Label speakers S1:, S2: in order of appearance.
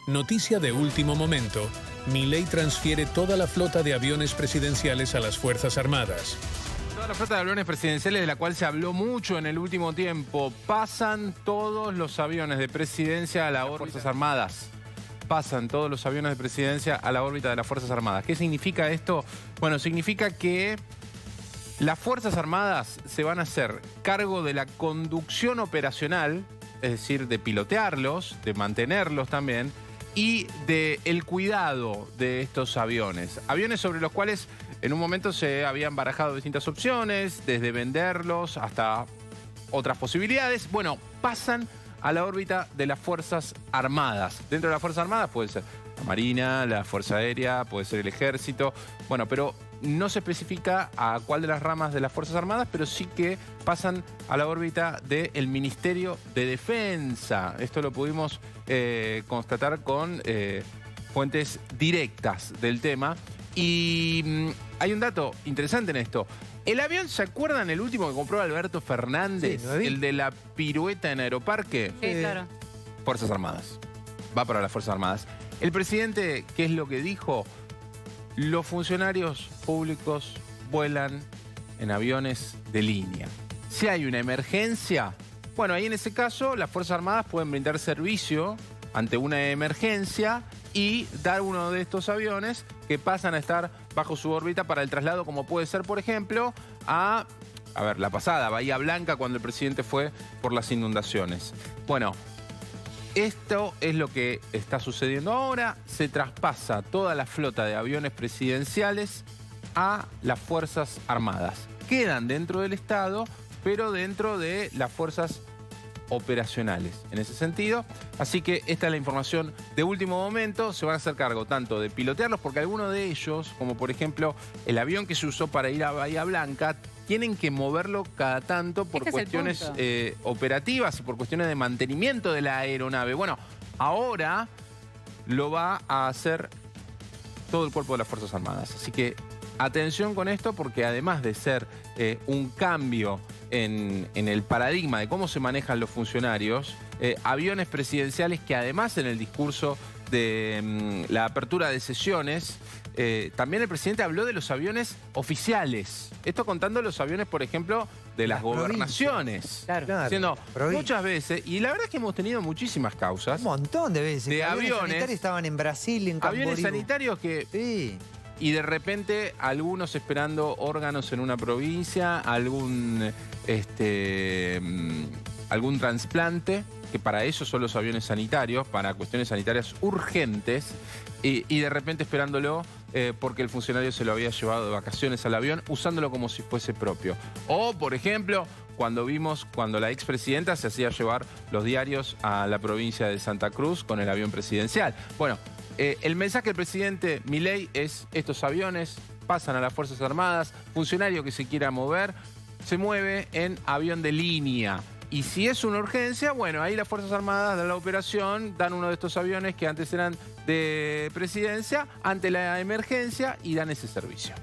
S1: Noticia de último momento. Milei transfiere toda la flota de aviones presidenciales a las Fuerzas Armadas.
S2: Toda la flota de aviones presidenciales, de la cual se habló mucho en el último tiempo, pasan todos los aviones de presidencia a la órbita de las Fuerzas Armadas. Pasan todos los aviones de presidencia a la órbita de las Fuerzas Armadas. ¿Qué significa esto? Bueno, significa que las Fuerzas Armadas se van a hacer cargo de la conducción operacional, es decir, de pilotearlos, de mantenerlos también, y del cuidado de estos aviones. Aviones sobre los cuales en un momento se habían barajado distintas opciones, desde venderlos hasta otras posibilidades. Bueno, pasan a la órbita de las Fuerzas Armadas. Dentro de las Fuerzas Armadas puede ser la Marina, la Fuerza Aérea, puede ser el Ejército. Bueno, pero no se especifica a cuál de las ramas de las Fuerzas Armadas, pero sí que pasan a la órbita del Ministerio de Defensa. Esto lo pudimos constatar con fuentes directas del tema. Y hay un dato interesante en esto. El avión, ¿se acuerdan el último que compró Alberto Fernández? Sí, el de la pirueta en Aeroparque.
S3: Sí, claro.
S2: Fuerzas Armadas. Va para las Fuerzas Armadas. El presidente, ¿qué es lo que dijo? Los funcionarios públicos vuelan en aviones de línea. Si hay una emergencia, bueno, ahí en ese caso las Fuerzas Armadas pueden brindar servicio ante una emergencia y dar uno de estos aviones que pasan a estar bajo su órbita para el traslado, como puede ser, por ejemplo, a ver, la pasada, Bahía Blanca, cuando el presidente fue por las inundaciones. Bueno, esto es lo que está sucediendo ahora. Se traspasa toda la flota de aviones presidenciales a las Fuerzas Armadas. Quedan dentro del Estado, pero dentro de las fuerzas operacionales, en ese sentido. Así que esta es la información de último momento. Se van a hacer cargo tanto de pilotearlos, porque algunos de ellos, como por ejemplo el avión que se usó para ir a Bahía Blanca, tienen que moverlo cada tanto por cuestiones operativas y por cuestiones de mantenimiento de la aeronave. Bueno, ahora lo va a hacer todo el cuerpo de las Fuerzas Armadas. Así que atención con esto, porque además de ser un cambio en el paradigma de cómo se manejan los funcionarios, aviones presidenciales que además en el discurso de la apertura de sesiones, también el presidente habló de los aviones oficiales. Esto contando los aviones, por ejemplo, de las gobernaciones.
S3: Claro.
S2: Diciendo muchas veces, y la verdad es que hemos tenido muchísimas causas.
S4: Un montón de veces.
S2: De aviones
S4: sanitarios estaban en Brasil, en Camboriú.
S2: Aviones sanitarios que...
S4: Sí.
S2: Y de repente algunos esperando órganos en una provincia, algún trasplante, que para eso son los aviones sanitarios, para cuestiones sanitarias urgentes, y de repente esperándolo porque el funcionario se lo había llevado de vacaciones al avión, usándolo como si fuese propio. O, por ejemplo, cuando la expresidenta se hacía llevar los diarios a la provincia de Santa Cruz con el avión presidencial. Bueno, el mensaje del presidente Milei es: estos aviones pasan a las Fuerzas Armadas, funcionario que se quiera mover, se mueve en avión de línea. Y si es una urgencia, bueno, ahí las Fuerzas Armadas dan la operación, dan uno de estos aviones que antes eran de presidencia, ante la emergencia, y dan ese servicio.